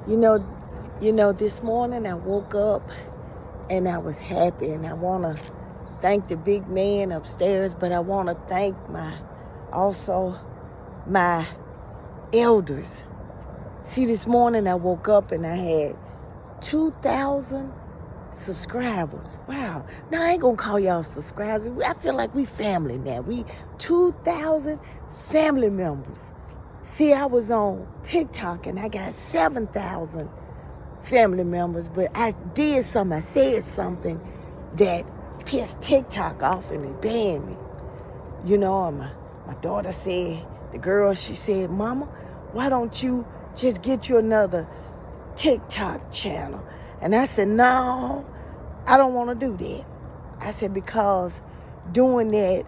You know, this morning I woke up and I was happy, and I want to thank the big man upstairs, but I want to thank also my elders. See, this morning I woke up and I had 2,000 subscribers. Wow. Now I ain't gonna call y'all subscribers. I feel like we family now. We 2,000 family members. See, I was on TikTok and I got 7,000 family members, but I said something that pissed TikTok off and it banned me. You know, and my daughter said, she said, Mama, why don't you just get you another TikTok channel? And I said, no, I don't want to do that. I said, because doing that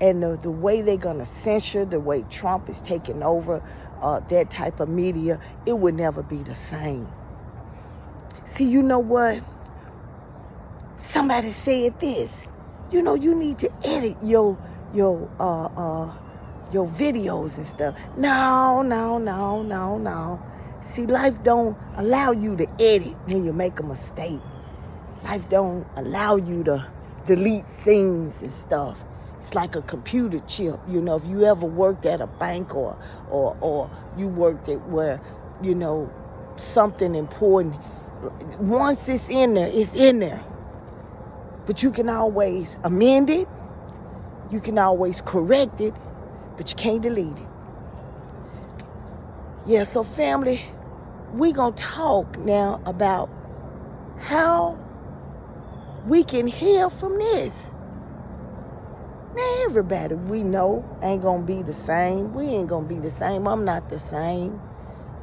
and the way they're going to censor, the way Trump is taking over that type of media, it would never be the same. See, you know what? Somebody said this. You know, you need to edit your videos and stuff. No. See, life don't allow you to edit when you make a mistake. Life don't allow you to delete scenes and stuff. It's like a computer chip. You know, if you ever worked at a bank or you worked at where, you know, something important, once it's in there, it's in there. But you can always amend it. You can always correct it, but you can't delete it. Yeah, so family, we gonna talk now about how we can heal from this. Now, everybody we know ain't gonna be the same. We ain't gonna be the same. I'm not the same.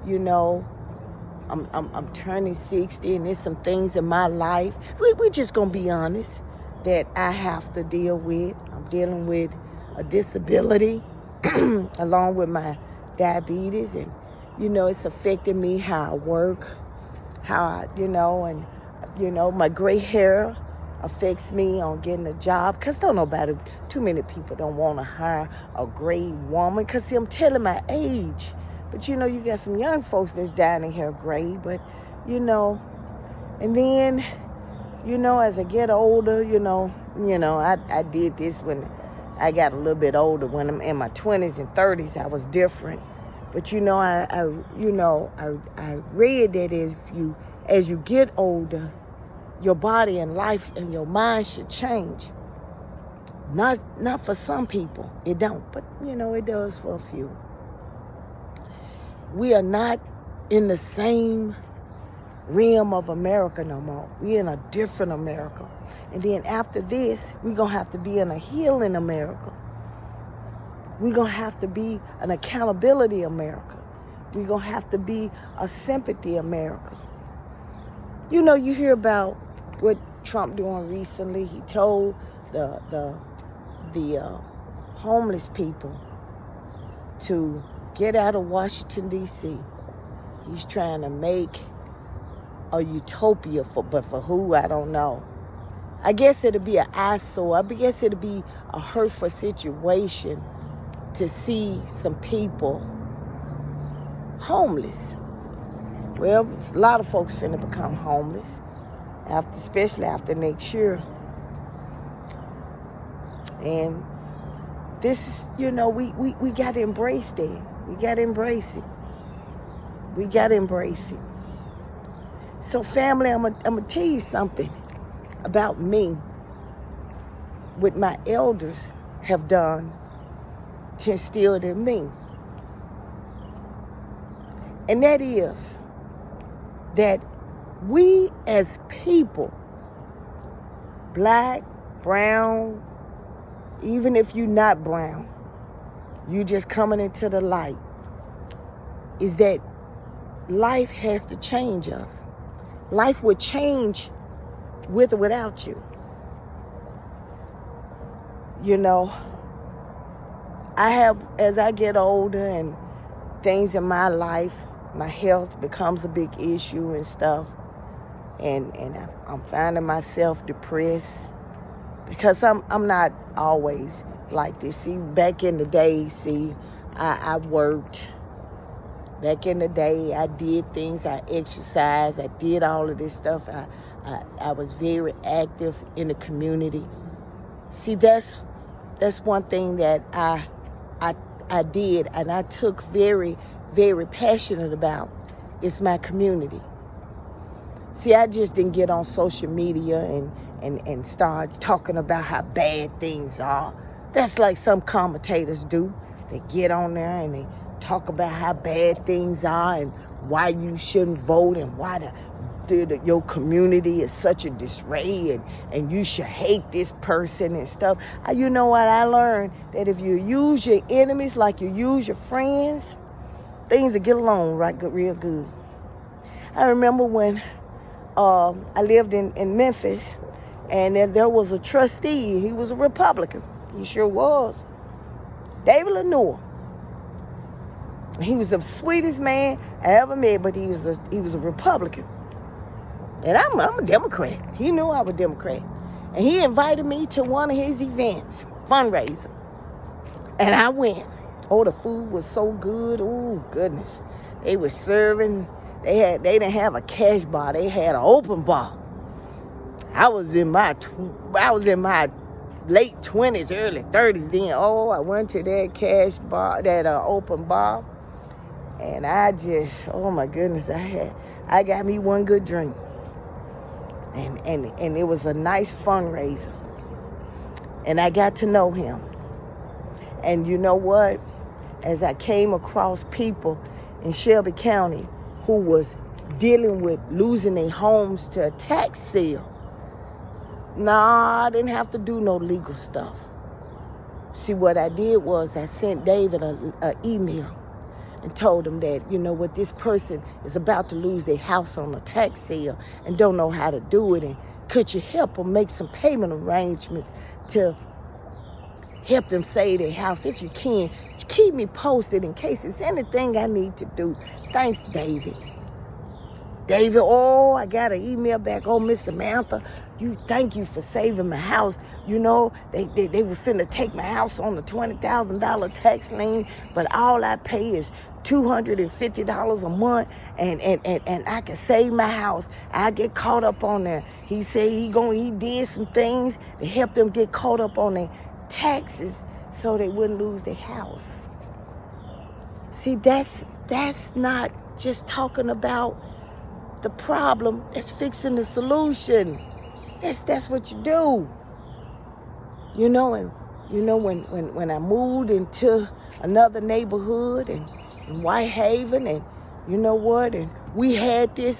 You know, I'm turning 60, and there's some things in my life. We just gonna be honest that I have to deal with. I'm dealing with a disability along with my diabetes, and you know, it's affecting me how I work, my gray hair affects me on getting a job, because too many people don't want to hire a gray woman, because see, I'm telling my age. But you know, you got some young folks that's dying in here gray, but you know, and then, you know, as I get older, I did this when I got a little bit older. When I'm in my 20s and 30s, I was different. But you know, I read that as you get older, your body and life and your mind should change. Not for some people, it don't, but you know, it does for a few. We are not in the same realm of America no more. We're in a different America. And then after this, we're going to have to be in a healing America. We're going to have to be an accountability America. We're going to have to be a sympathy America. You know, you hear about what Trump doing recently. He told the homeless people to get out of Washington, D.C. He's trying to make a utopia but for who, I don't know. I guess it'll be an eyesore. I guess it'll be a hurtful situation to see some people homeless. Well, a lot of folks finna become homeless, especially after next year. And this, you know, we got to embrace that. We got to embrace it. We got to embrace it. So family, I'm gonna tell you something about me, what my elders have done to instill it in me. And that is that we as people, black, brown, even if you're not brown, you just coming into the light, is that life has to change us. Life would change with or without you. You know, as I get older and things in my life, my health becomes a big issue and stuff. And I'm finding myself depressed because I'm not always like this. See, back in the day, I worked Back in the day, I did things. I exercised. I did all of this stuff. I was very active in the community. See, that's one thing that I did, and I took very, very passionate about. It's my community. See, I just didn't get on social media and start talking about how bad things are. That's like some commentators do. They get on there and they talk about how bad things are and why you shouldn't vote and why your community is such a disarray and you should hate this person and stuff. You know what I learned? That if you use your enemies like you use your friends, things will get along real good. I remember when I lived in Memphis, and there was a trustee. He was a Republican. He sure was. David Lenoir. He was the sweetest man I ever met, but he was a Republican. And I'm a Democrat. He knew I was a Democrat. And he invited me to one of his events, fundraiser. And I went. Oh, the food was so good. Oh, goodness. They were serving. They didn't have a cash bar. They had an open bar. I was in my late 20s, early 30s then. Oh, I went to that cash bar, that open bar. And I just, oh my goodness, I got me one good drink. And it was a nice fundraiser. And I got to know him. And you know what? As I came across people in Shelby County who was dealing with losing their homes to a tax sale. Nah, I didn't have to do no legal stuff. See, what I did was I sent David an email and told him that, you know what, this person is about to lose their house on a tax sale and don't know how to do it. And could you help them make some payment arrangements to help them save their house? If you can, keep me posted in case it's anything I need to do. Thanks, David. David, oh, I got an email back. Oh, Miss Samantha, thank you for saving my house. You know, they were finna take my house on the $20,000 tax lien, but all I pay is $250 a month, and I can save my house. I get caught up on there. He said he did some things to help them get caught up on their taxes so they wouldn't lose their house. See, that's not just talking about the problem, that's fixing the solution. That's what you do. You know, and you know when I moved into another neighborhood in Whitehaven, and you know what, and we had a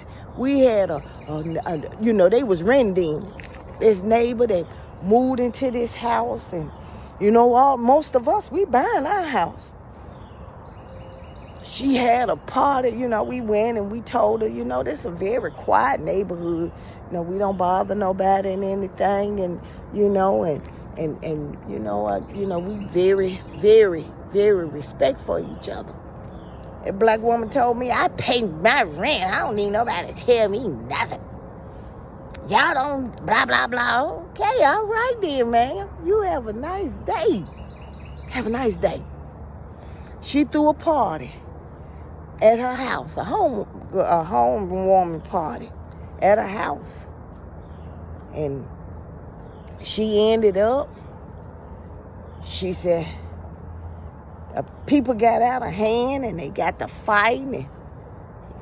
you know, they was renting this neighbor that moved into this house, and you know, most of us, we buying our house. She had a party, you know, we went and we told her, you know, this is a very quiet neighborhood. You know, we don't bother nobody and anything, and you know, and you know, we very, very, very respectful of each other. A black woman told me, I pay my rent. I don't need nobody to tell me nothing. Y'all don't blah, blah, blah. Okay, all right then, man. You have a nice day. Have a nice day. She threw a party at her house, a home-warming party at her house. And she ended up, she said, people got out of hand and they got to fighting and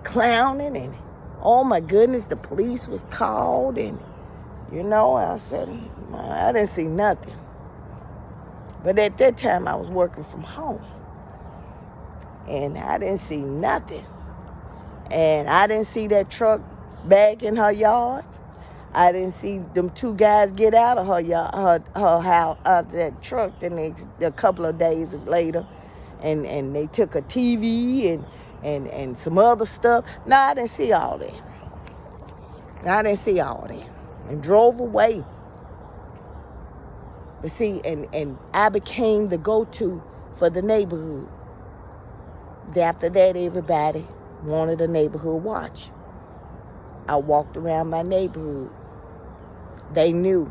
clowning, and oh my goodness, the police was called, and you know, I said, I didn't see nothing. But at that time I was working from home, and I didn't see nothing. And I didn't see that truck back in her yard. I didn't see them two guys get out of her yard, her house, that truck a couple of days later. And they took a TV and some other stuff. No, I didn't see all that. And drove away. But see, and I became the go-to for the neighborhood. After that, everybody wanted a neighborhood watch. I walked around my neighborhood. They knew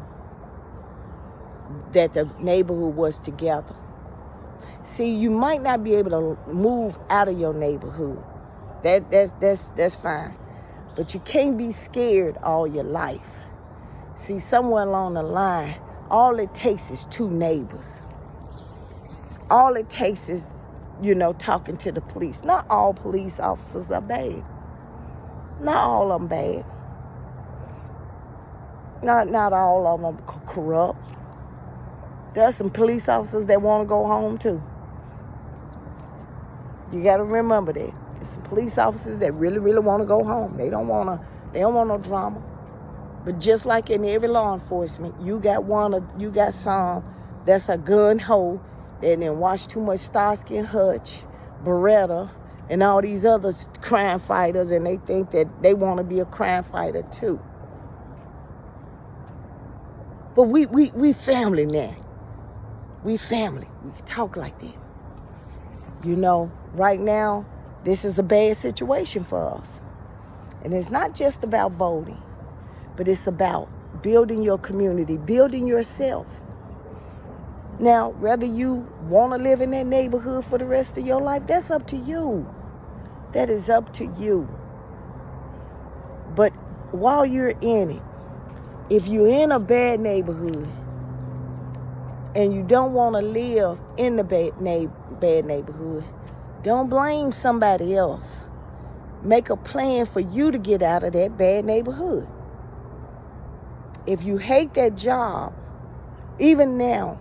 that the neighborhood was together. See, you might not be able to move out of your neighborhood, That's fine. But you can't be scared all your life. See, somewhere along the line, all it takes is two neighbors. All it takes is, talking to the police. Not all police officers are bad. Not all of them bad. Not all of them corrupt. There are some police officers that want to go home too. You got to remember that. There's some police officers that really, really want to go home. They don't want no drama. But just like in every law enforcement, you got some that's a gun hoe that then watch too much Starsky and Hutch, Beretta, and all these other crime fighters, and they think that they want to be a crime fighter too. But we family now. We family. We talk like that. Right now, this is a bad situation for us. And it's not just about voting, but it's about building your community, building yourself. Now, whether you want to live in that neighborhood for the rest of your life, that's up to you. That is up to you. But while you're in it, if you're in a bad neighborhood and you don't want to live in the bad neighborhood, don't blame somebody else. Make a plan for you to get out of that bad neighborhood. If you hate that job, even now,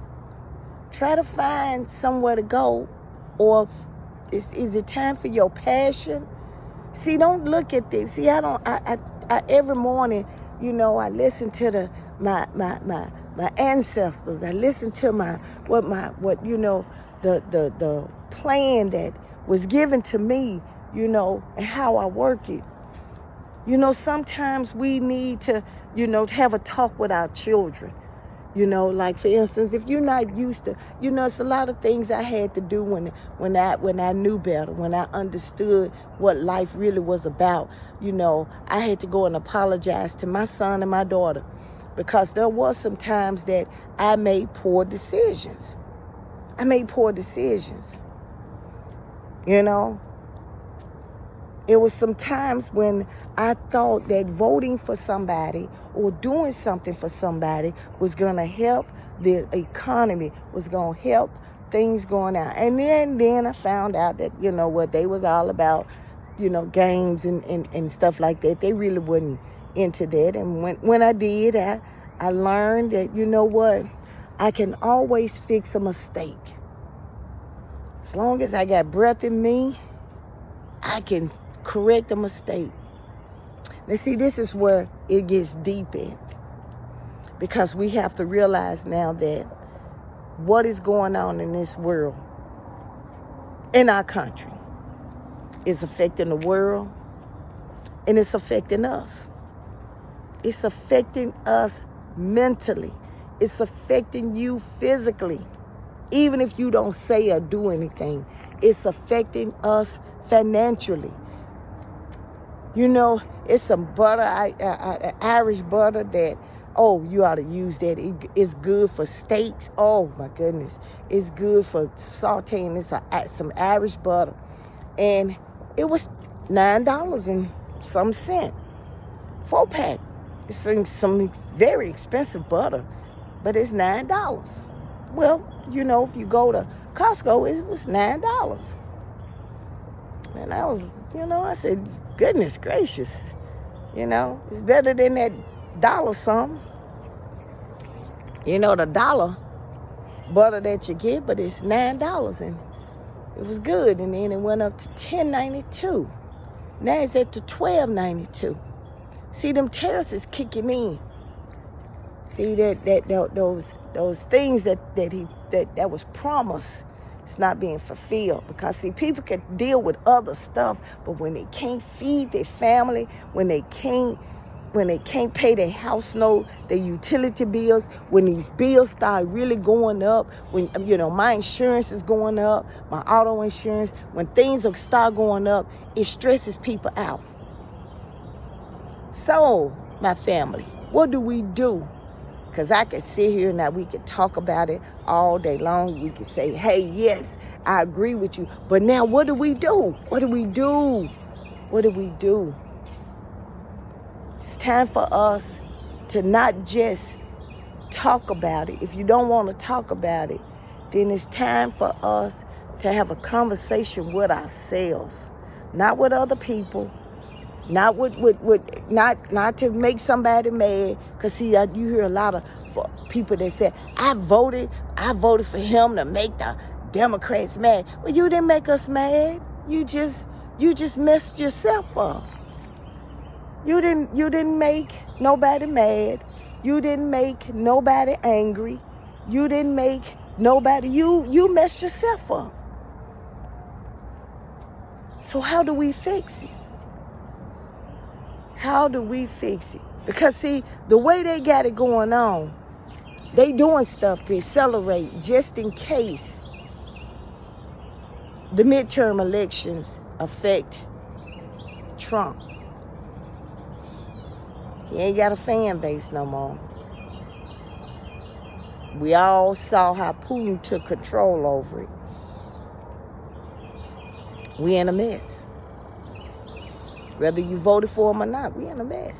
try to find somewhere to go. Or is it time for your passion? See, don't look at this. See, I every morning, I listen to my ancestors. I listen to the plan that was given to me, and how I work it. Sometimes we need to, have a talk with our children. Like for instance, if you're not used to, it's a lot of things I had to do when I knew better, when I understood what life really was about. I had to go and apologize to my son and my daughter because there was some times that I made poor decisions. It was some times when I thought that voting for somebody or doing something for somebody was going to help the economy, was going to help things going out. And then I found out that, what they was all about, games and stuff like that. They really wasn't into that. And when I did, I learned that, I can always fix a mistake. As long as I got breath in me, I can correct a mistake. Now see, this is where it gets deep in. Because we have to realize now that what is going on in this world, in our country, is affecting the world, and it's affecting us. It's affecting us mentally. It's affecting you physically. Even if you don't say or do anything, it's affecting us financially. It's some butter, Irish butter that, you ought to use that. It's good for steaks. Oh, my goodness. It's good for sauteing. It's some Irish butter. And it was $9 and some cent. 4-pack. It's some very expensive butter, but it's $9. Well, if you go to Costco, it was $9. And I was, I said, goodness gracious. It's better than that dollar something. The dollar butter that you get, but it's $9 and it was good. And then it went up to $10.92. Now it's at the $12.92. See, them tariffs is kicking in. See those things that was promised, it's not being fulfilled. Because see, people can deal with other stuff, but when they can't feed their family, when they can't pay their house note, their utility bills, when these bills start really going up, when my insurance is going up, my auto insurance, when things start going up, it stresses people out. So, my family, what do we do? Because I could sit here now, we could talk about it all day long. We could say, hey, yes, I agree with you. But now what do we do? What do we do? What do we do? It's time for us to not just talk about it. If you don't want to talk about it, then it's time for us to have a conversation with ourselves, not with other people, not not to make somebody mad. Cause see, you hear a lot of people that say, I voted for him to make the Democrats mad. Well, you didn't make us mad. You just messed yourself up. You didn't make nobody mad. You didn't make nobody angry. You didn't make nobody, you messed yourself up. So how do we fix it? How do we fix it? Because see, the way they got it going on, they doing stuff to accelerate just in case the midterm elections affect Trump. He ain't got a fan base no more. We all saw how Putin took control over it. We in a mess. Whether you voted for him or not, we in a mess.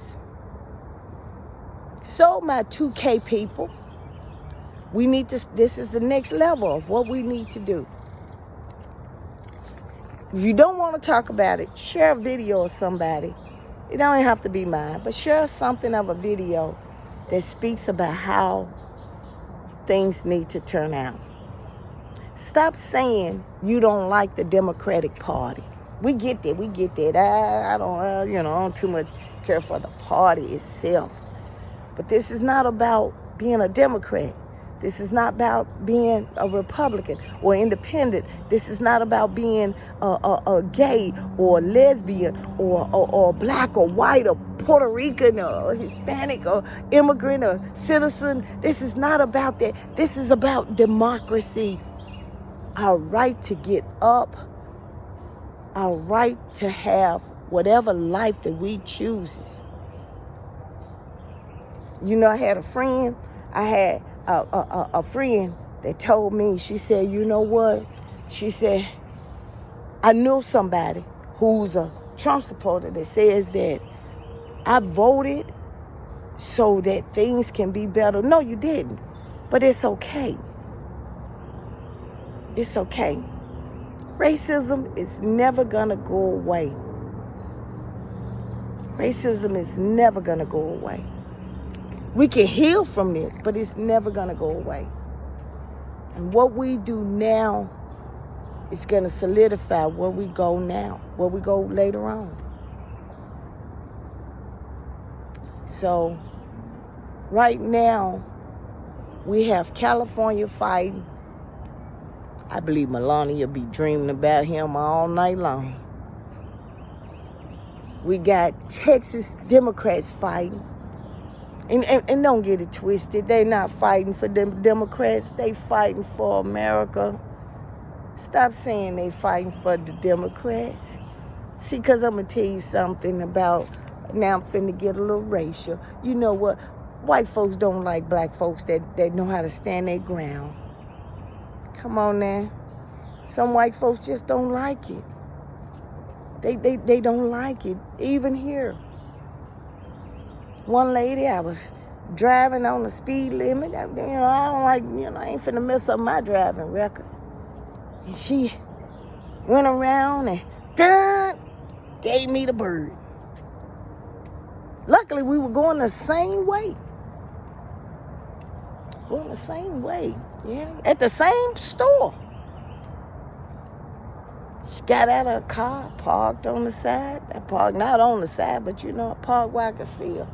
So my 2K people, we need to, this is the next level of what we need to do. If you don't want to talk about it, share a video of somebody. It don't have to be mine, but share something of a video that speaks about how things need to turn out. Stop saying you don't like the Democratic Party. We get that. I don't too much care for the party itself. But this is not about being a Democrat. This is not about being a Republican or independent. This is not about being a gay or lesbian or black or white or Puerto Rican or Hispanic or immigrant or citizen. This is not about that. This is about democracy. Our right to get up. Our right to have whatever life that we choose. You know, I had a friend. I had a friend that told me, she said, you know what? She said, I knew somebody who's a Trump supporter that says that I voted so that things can be better. No, you didn't. But it's okay. It's okay. Racism is never gonna go away. Racism is never gonna go away. We can heal from this, but it's never gonna go away. And what we do now is gonna solidify where we go now, where we go later on. So, right now, we have California fighting. I believe Melania be dreaming about him all night long. We got Texas Democrats fighting. And don't get it twisted. They not fighting for them Democrats. They fighting for America. Stop saying they fighting for the Democrats. See, because I'm going to tell you something about, now I'm finna get a little racial. You know what? White folks don't like black folks that know how to stand their ground. Come on now. Some white folks just don't like it. They don't like it. Even here. One lady, I was driving on the speed limit. I don't like, I ain't finna mess up my driving record. And she went around and gave me the bird. Luckily, we were going the same way. Going the same way, yeah. At the same store. She got out of her car, parked on the side. I parked not on the side, but I parked where I could see her.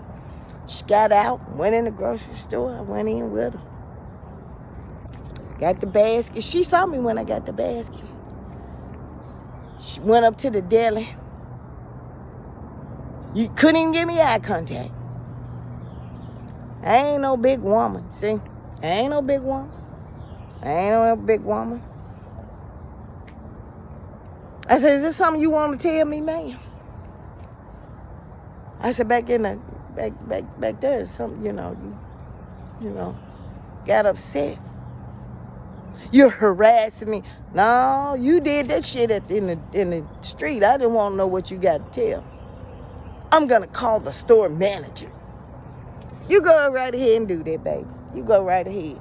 She got out, went in the grocery store. I went in with her. Got the basket. She saw me when I got the basket. She went up to the deli. You couldn't even give me eye contact. I ain't no big woman, see? I ain't no big woman. I ain't no big woman. I said, is this something you want to tell me, ma'am? I said, back there is something, got upset. You're harassing me. No, you did that shit in the street. I didn't want to know what you got to tell. I'm going to call the store manager. You go right ahead and do that, baby. You go right ahead.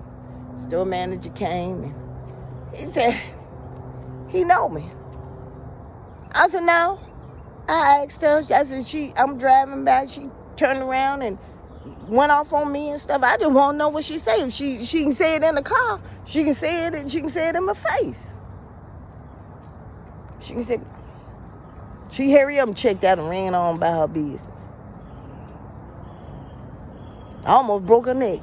Store manager came and he said, he know me. I said, no. I asked her. I said, I'm driving back. She turned around and went off on me and stuff. I just want to know what she said. She can say it in the car. She can say it in my face. She can say, she hurry up and checked out and ran on by her business. I almost broke her neck.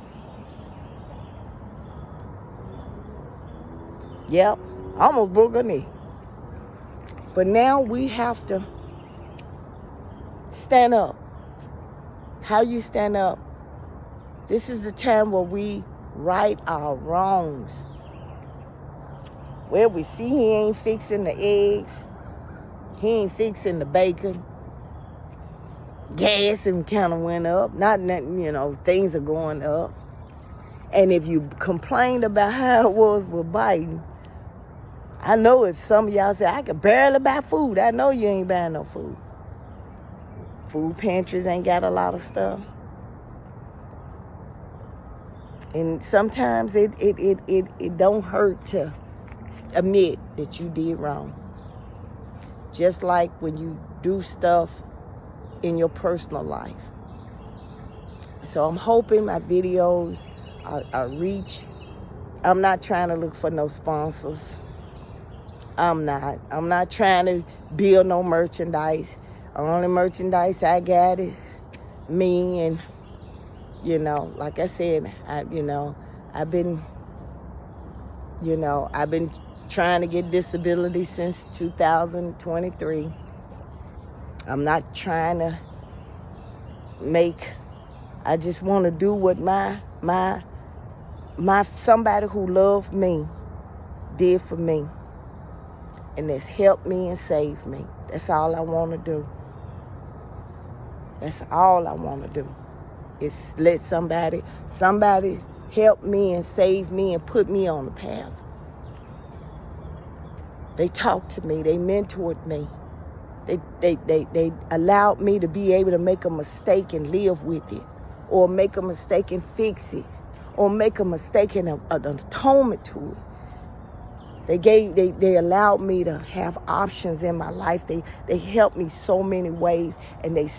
Yep, I almost broke her neck. But now we have to stand up. How you stand up? This is the time where we right our wrongs. Well, we see he ain't fixing the eggs. He ain't fixing the bacon. Gas and kind of went up. Not nothing, things are going up. And if you complained about how it was with Biden, I know if some of y'all say, I can barely buy food. I know you ain't buying no food. Food pantries ain't got a lot of stuff. And sometimes it don't hurt to admit that you did wrong. Just like when you do stuff in your personal life. So I'm hoping my videos are reach. I'm not trying to look for no sponsors. I'm not trying to build no merchandise. The only merchandise I got is me, and like I said, I've been trying to get disability since 2023. I'm not trying to I just want to do what my somebody who loved me did for me. And that's helped me and saved me. That's all I want to do. That's all I want to do. Is let somebody help me and save me and put me on the path. They talked to me. They mentored me. They allowed me to be able to make a mistake and live with it, or make a mistake and fix it, or make a mistake and an atonement to it. They allowed me to have options in my life. They helped me so many ways. And they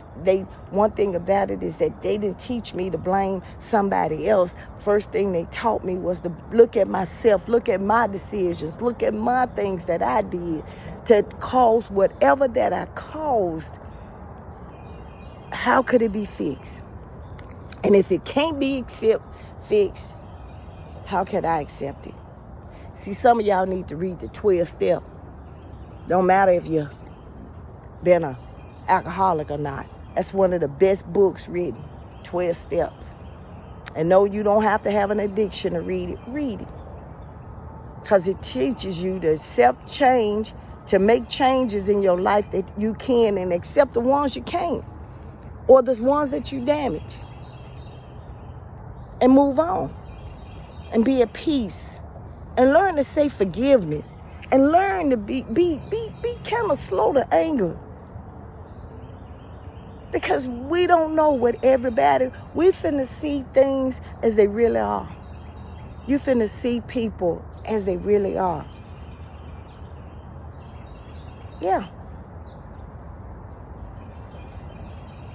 one thing about it is that they didn't teach me to blame somebody else. First thing they taught me was to look at myself, look at my decisions, look at my things that I did to cause whatever that I caused. How could it be fixed? And if it can't be fixed, how can I accept it? See, some of y'all need to read the 12 Steps. Don't matter if you've been an alcoholic or not. That's one of the best books written, 12 Steps. And no, you don't have to have an addiction to read it. Read it. Because it teaches you to accept change, to make changes in your life that you can, and accept the ones you can't, or the ones that you damage. And move on. And be at peace. And learn to say forgiveness. And learn to be kind of slow to anger. Because we don't know what everybody, we finna see things as they really are. You finna see people as they really are. Yeah.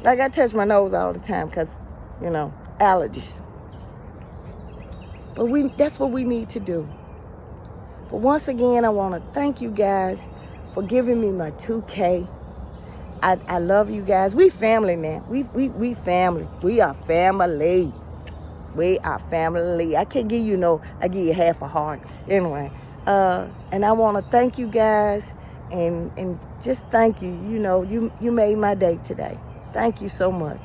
Like I touch my nose all the time because, allergies. But that's what we need to do. But once again, I want to thank you guys for giving me my 2K. I love you guys. We family now. We family. We are family. We are family. I can't give you I give you half a heart. Anyway, and I want to thank you guys and just thank you. You made my day today. Thank you so much.